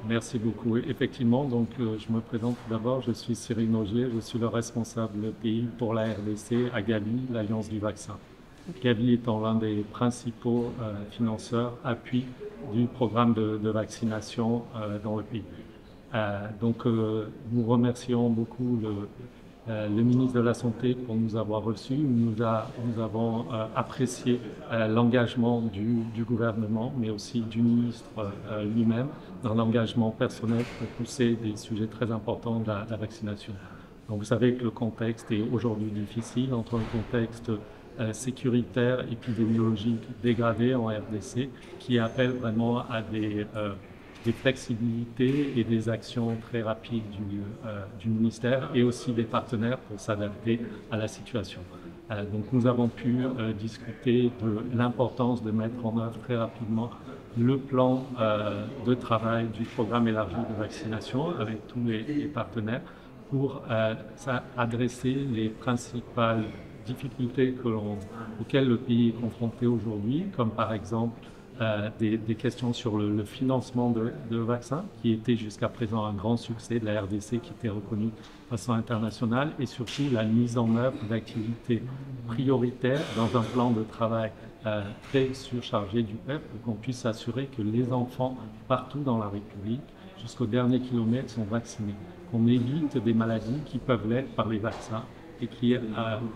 Merci beaucoup. Effectivement, donc je me présente tout d'abord, je suis Cyril Nogier, je suis le responsable pays pour la RDC à Gavi, l'Alliance du vaccin. Gavi étant l'un des principaux financeurs, appui du programme de vaccination dans le pays. Nous remercions beaucoup le ministre de la Santé pour nous avoir reçus. Nous avons apprécié l'engagement du gouvernement, mais aussi du ministre lui-même, dans l'engagement personnel pour pousser des sujets très importants de la vaccination. Donc vous savez que le contexte est aujourd'hui difficile, entre un contexte sécuritaire, épidémiologique dégradé en RDC, qui appelle vraiment à des flexibilités et des actions très rapides du ministère et aussi des partenaires pour s'adapter à la situation. Donc nous avons pu discuter de l'importance de mettre en œuvre très rapidement le plan de travail du programme élargi de vaccination avec tous les partenaires pour adresser les principales difficultés auxquelles le pays est confronté aujourd'hui, comme par exemple des questions sur le financement de vaccins, qui était jusqu'à présent un grand succès de la RDC, qui était reconnu de façon internationale, et surtout la mise en œuvre d'activités prioritaires dans un plan de travail très surchargé du PEP, pour qu'on puisse s'assurer que les enfants partout dans la République, jusqu'au dernier kilomètre, sont vaccinés, qu'on évite des maladies qui peuvent l'être par les vaccins et qui,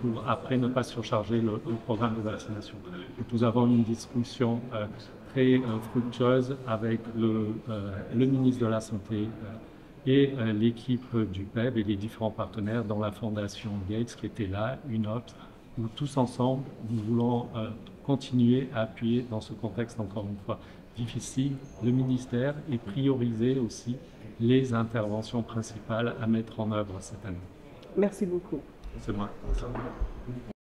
pour après ne pas surcharger le programme de vaccination. Donc, nous avons une discussion très fructueuse avec le ministre de la Santé et l'équipe du PEB et les différents partenaires, dont la Fondation Gates qui était là, UNOPS, où tous ensemble, nous voulons continuer à appuyer dans ce contexte, encore une fois, difficile, le ministère et prioriser aussi les interventions principales à mettre en œuvre cette année. Merci beaucoup. C'est moi.